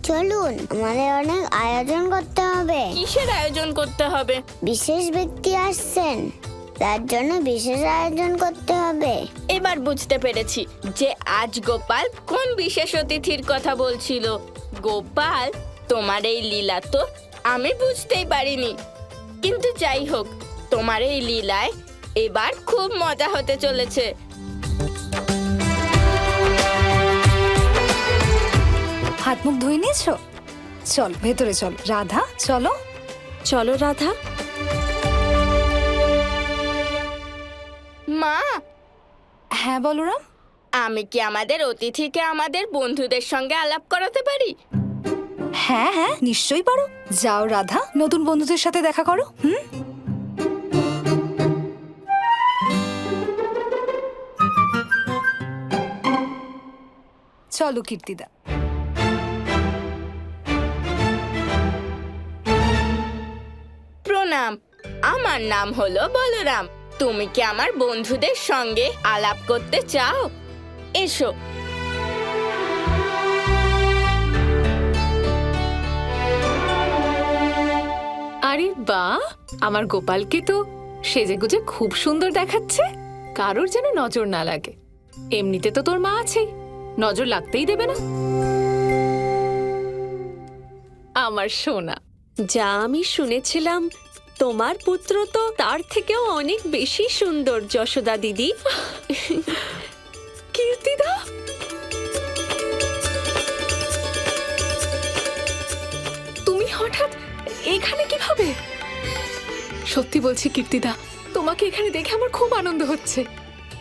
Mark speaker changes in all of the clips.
Speaker 1: চলুন, আমাদের অনেক আয়োজন করতে হবে।
Speaker 2: কিসের আয়োজন করতে হবে?
Speaker 1: বিশেষ ব্যক্তি আসছেন, তার জন্য বিশেষ আয়োজন করতে হবে।
Speaker 2: এবার বুঝতে পেরেছি যে আজ গোপাল কোন বিশেষ অতিথির কথা বলছিল। গোপাল, তোমার এই লীলা তো আমি বুঝতেই পারিনি, কিন্তু যাই হোক, তোমার এই লীলায় এবার খুব মজা হতে চলেছে।
Speaker 3: হাত মুখ ধুয়ে নিয়েছো? চল ভেতরে চল। রাধা চলো।
Speaker 4: চলো রাধা।
Speaker 2: মা,
Speaker 3: হ্যাঁ বলরাম।
Speaker 2: আমি কি আমাদের অতিথিকে আমাদের বন্ধুদের সঙ্গে আলাপ করাতে পারি?
Speaker 3: হ্যাঁ হ্যাঁ নিশ্চয়ই পারো। যাও রাধা, নতুন বন্ধুদের সাথে দেখা করো। চলো কীর্তিদা।
Speaker 2: প্রণাম, আমার নাম হলো বলরাম। তুমি কি আমার বন্ধুদের সঙ্গে আলাপ করতে চাও? এসো।
Speaker 5: আরে বাহ, আমার গোপালকে তো সেজেগুজে খুব সুন্দর দেখাচ্ছে। কারোর যেন নজর না লাগে। এমনিতে তো তোর মা আছেই, নজর লাগতেই দেবে না। আমার সোনা।
Speaker 4: যা আমি শুনেছিলাম, তোমার পুত্র তো তার থেকেও অনেক বেশি সুন্দর, যশোদা দিদি।
Speaker 5: কীর্তিদা, তুমি হঠাৎ এখানে কিভাবে? সত্যি বলছি কীর্তিদা, তোমাকে এখানে দেখে আমার খুব আনন্দ হচ্ছে।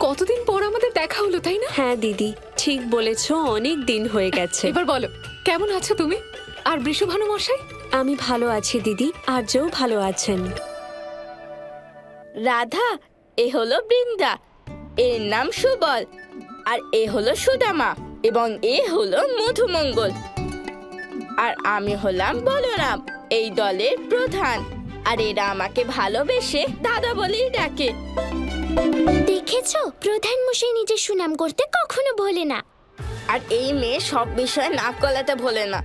Speaker 5: কতদিন পর আমাদের দেখা হলো, তাই না?
Speaker 4: হ্যাঁ দিদি, ঠিক বলেছো, অনেক দিন হয়ে গেছে।
Speaker 5: এবার বলো, কেমন আছো তুমি? আর বৃষভানু মশাই?
Speaker 4: আমি ভালো আছি দিদি, আর্যও ভালো আছেন।
Speaker 2: রাধা, এ হলো বৃন্দা, এর নাম সুবল, আর এ হলো সুদামা, এবং এ হলো মধুমঙ্গল। আর আমি হলাম বলরাম, এই দলের প্রধান। আর এরা আমাকে ভালোবেসে দাদা বলেই ডাকে।
Speaker 1: দেখেছো, প্রধান মশাই নিজের সুনাম করতে কখনো ভোলে না।
Speaker 2: আর এই মেয়ে সব বিষয়ে নাক গলাতে ভোলে না।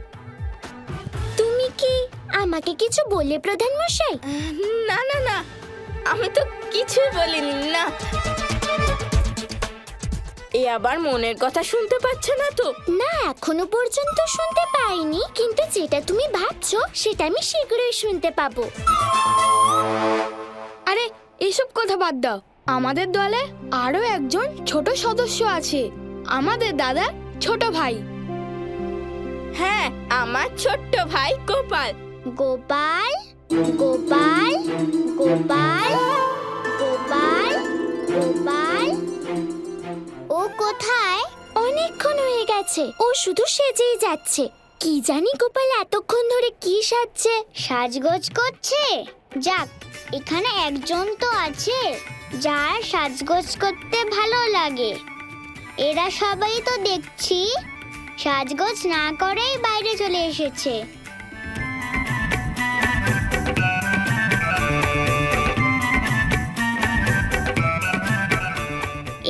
Speaker 1: তুমি কি আমাকে কিছু বললে প্রধান মশাই?
Speaker 2: না না না, আমি তো কিছুই বলিনি। না, এ আবার মনের কথা শুনতে পাচ্ছে না তো?
Speaker 1: না, এখনো পর্যন্ত শুনতে পাইনি, কিন্তু যেটা তুমি ভাবছো সেটা আমি শীঘ্রই শুনতে পাবো।
Speaker 6: আরে এসব কথা বাদ দাও। আমাদের দলে আরো একজন ছোট সদস্য আছে, আমাদের দাদার ছোট ভাই।
Speaker 2: হ্যাঁ, আমার ছোট্ট ভাই গোপাল।
Speaker 1: গোপাল, গোপাল, গোপাল, গোপাল, গোপাল। ও কোথায়? অনেকক্ষণ হয়ে গেছে, ও শুধু সেজেই যাচ্ছে। কি জানি গোপাল এতক্ষণ ধরে কি সাজছে। সাজগোজ করছে? যাক, এখানে একজন তো আছে যার সাজগোজ করতে ভালো লাগে। এরা সবাই তো দেখছি সাজগোজ না করেই বাইরে চলে এসেছে।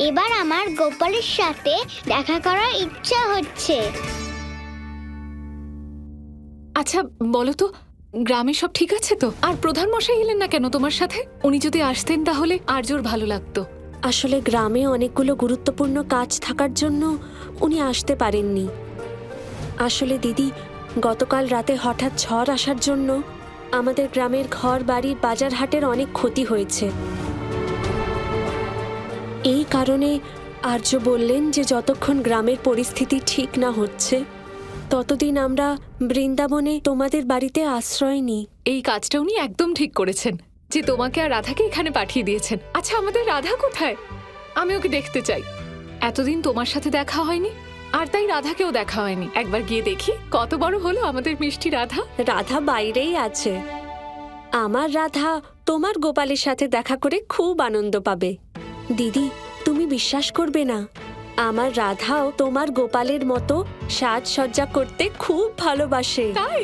Speaker 1: এবার আমার গোপালের সাথে দেখা করার ইচ্ছা হচ্ছে।
Speaker 5: আচ্ছা বলো তো, গ্রামে সব ঠিক আছে তো? আর প্রধান মশাই এলেন না কেন তোমার সাথে? উনি যদি আসতেন তাহলে আর্যর ভালো লাগতো।
Speaker 4: আসলে গ্রামে অনেকগুলো গুরুত্বপূর্ণ কাজ থাকার জন্য উনি আসতে পারেননি। আসলে দিদি, গতকাল রাতে হঠাৎ ঝড় আসার জন্য আমাদের গ্রামের ঘর বাড়ি বাজার হাটের অনেক ক্ষতি হয়েছে। এই কারণে আর্য বললেন যে যতক্ষণ গ্রামের পরিস্থিতি ঠিক না হচ্ছে ততদিন আমরা বৃন্দাবনে তোমাদের বাড়িতে আশ্রয় নিই।
Speaker 5: এই কাজটা উনি একদম ঠিক করেছেন যে তোমাকে আর রাধাকে এখানে পাঠিয়ে দিয়েছেন। আচ্ছা, আমাদের রাধা কোথায়? আমি ওকে দেখতে চাই। এতদিন তোমার সাথে দেখা হয়নি, আর তাই রাধাকেও দেখা হয়নি। একবার গিয়ে দেখি কত বড় হলো আমাদের মিষ্টি রাধা।
Speaker 4: রাধা বাইরেই আছে। আমার রাধা তোমার গোপালের সাথে দেখা করে খুব আনন্দ পাবে। দিদি, তুমি বিশ্বাস করবে না, আমার রাধাও তোমার গোপালের মতো সাজসজ্জা করতে খুব ভালোবাসে।
Speaker 5: তাই?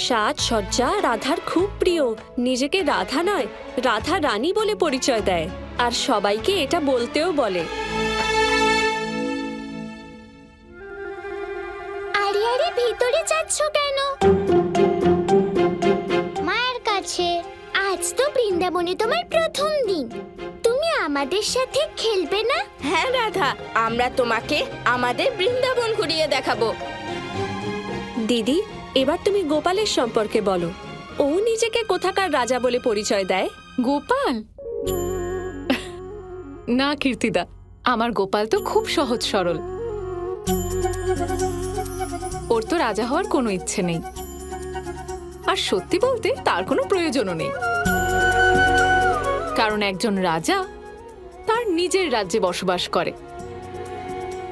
Speaker 4: সাজসজ্জা রাধার খুব প্রিয়। নিজেকে রাধা নয়, রাধা রানী বলে পরিচয় দেয়, আর সবাইকে এটা বলতেও বলে।
Speaker 1: আরে ভিতরে যাচ্ছ কেন? মায়ের কাছে। আজ তো বৃন্দাবনে তোমার প্রথম দিন, তুমি আমাদের সাথে খেলবে না?
Speaker 2: হ্যাঁ রাধা, আমরা তোমাকে আমাদের বৃন্দাবন ঘুরিয়ে দেখাবো।
Speaker 4: দিদি, এবার তুমি গোপালের সম্পর্কে বলো। ও নিজেকে কোথাকার রাজা বলে পরিচয় দেয়?
Speaker 5: গোপাল? না কীর্তিদা, আমার গোপাল তো খুব সহজ সরল। ওর তো রাজা হওয়ার কোনো ইচ্ছে নেই, আর সত্যি বলতে তার কোনো প্রয়োজনও নেই। কারণ একজন রাজা তার নিজের রাজ্যে বসবাস করে,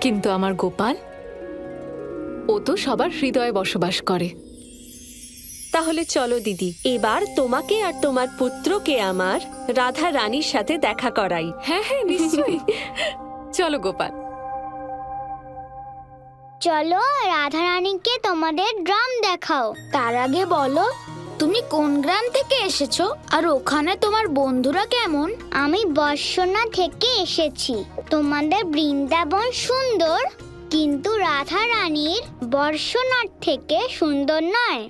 Speaker 5: কিন্তু আমার গোপাল, ও তো সবার হৃদয়ে বসবাস করে।
Speaker 4: তাহলে চলো দিদি, এবার তোমাকে আর তোমার পুত্রকে আমার রাধা রানীর সাথে দেখা করাই।
Speaker 5: হ্যাঁ হ্যাঁ, নিশ্চয়ই। চলো গোপাল।
Speaker 1: চলো রাধা রানীকে তোমাদের গ্রাম দেখাও।
Speaker 6: তার আগে বলো, তুমি কোন গ্রাম থেকে এসেছো আর ওখানে তোমার বন্ধুরা কেমন?
Speaker 1: আমি বর্ষনা থেকে এসেছি। তোমাদের বৃন্দাবন সুন্দর, কিন্তু রাধা রানীর বর্ষনার থেকে সুন্দর নয়।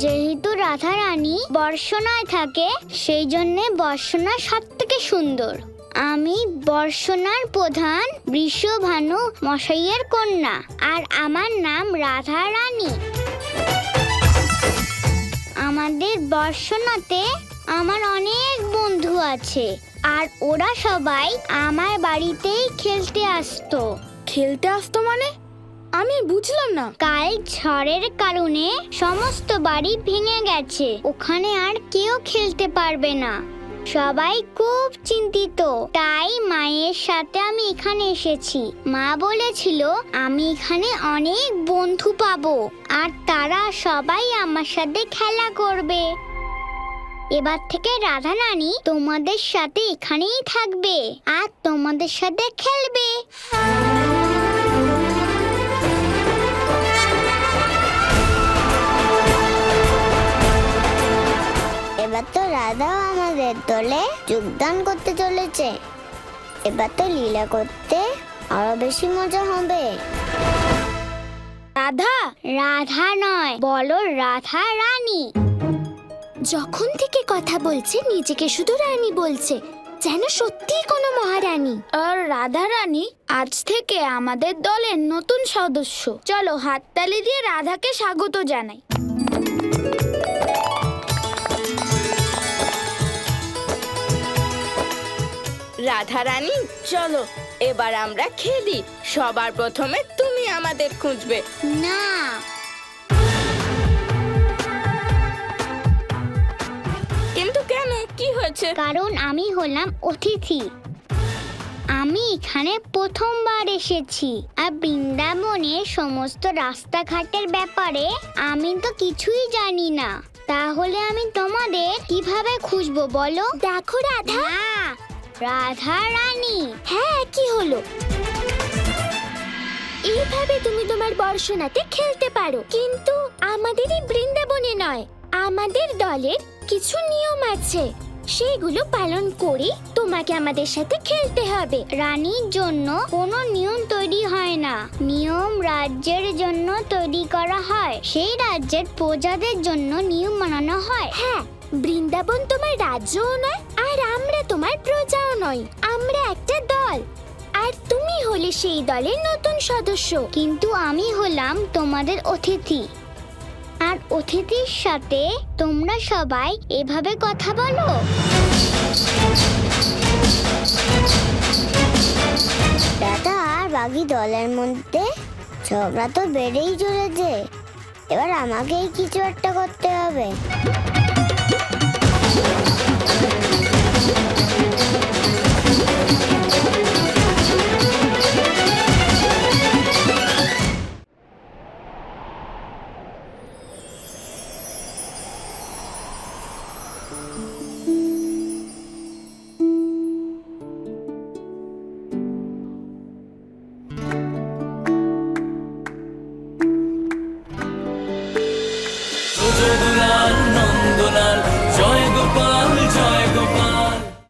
Speaker 1: যেহেতু রাধা রানী বর্ষনায় থাকে, সেই জন্য বর্ষনা সব থেকে সুন্দর। আমি বর্ষনার প্রধান বৃষভানু মশাইয়ের কন্যা, আর আমার নাম রাধা রানী। আমাদের বর্ষনাতে আমার অনেক বন্ধু আছে, আর ওরা সবাই আমার বাড়িতেই খেলতে আসতো।
Speaker 6: খেলতে আসতো মানে? আমি বুঝলাম না।
Speaker 1: কাল ঝড়ের কারণে সমস্ত বাড়ি ভেঙে গেছে, ওখানে আর কেউ খেলতে পারবে না। সবাই খুব চিন্তিত, তাই মায়ের সাথে আমি এখানে এসেছি। মা বলেছিল আমি এখানে অনেক বন্ধু পাবো, আর তারা সবাই আমার সাথে খেলা করবে। এবার থেকে রাধা রানী তোমাদের সাথে এখানেই থাকবে আর তোমাদের সাথে খেলবে। এবার তো রাধাও আমাদের দলে যোগদান করতে চলেছে। এবার তো লীলা করতে আরো বেশি মজা হবে।
Speaker 6: রাধা?
Speaker 1: রাধা নয়, বলো রাধা রানী। যখন থেকে কথা বলছে নিজেকে শুধু রানী বলছে, যেন সত্যি কোনো মহারানী।
Speaker 6: আর রাধা রানী আজ থেকে আমাদের দলের নতুন সদস্য। চলো হাততালি দিয়ে রাধাকে স্বাগত জানাই।
Speaker 2: রাধা রানী, চলো এবার আমরা খেলি। সবার প্রথমে তুমি আমাদের খুঁজবে।
Speaker 1: না,
Speaker 2: কিন্তু কেন, কি হয়েছে?
Speaker 1: কারণ আমি হলাম অতিথি। আমি এখানে প্রথমবার এসেছি, আর বৃন্দাবনের সমস্ত রাস্তাঘাটের ব্যাপারে আমি তো কিছুই জানি না। তাহলে আমি তোমাদের কিভাবে খুঁজবো বলো? দেখো রাধা। রাধা রানী। হ্যাঁ, কি হলো? এইভাবে তুমি তোমার বর্ষনাতে খেলতে পারো, কিন্তু আমাদের এই বৃন্দাবনে নয়। আমাদের দলের কিছু নিয়ম আছে, সেগুলো পালন করে তোমাকে আমাদের সাথে খেলতে হবে। রানীর জন্য কোনো নিয়ম তৈরি হয় না, নিয়ম রাজ্যের জন্য তৈরি করা হয়। সেই রাজ্যের প্রজাদের জন্য নিয়ম বানানো হয়। হ্যাঁ, বৃন্দাবন তোমার রাজ্যও নয়, আর আমরা তোমার প্রজাও নই। আমরা একটা দল, আর তুমি হলে সেই দলের নতুন সদস্য। কিন্তু আমি হলাম তোমাদের অতিথি, আর অতিথির সাথে তোমরা সবাই এভাবে কথা বলো। দাদা আর বাকি দলের মধ্যে ঝগড়া তো বেড়েই চলেছে। এবার আমাকেই কিছু একটা করতে হবে।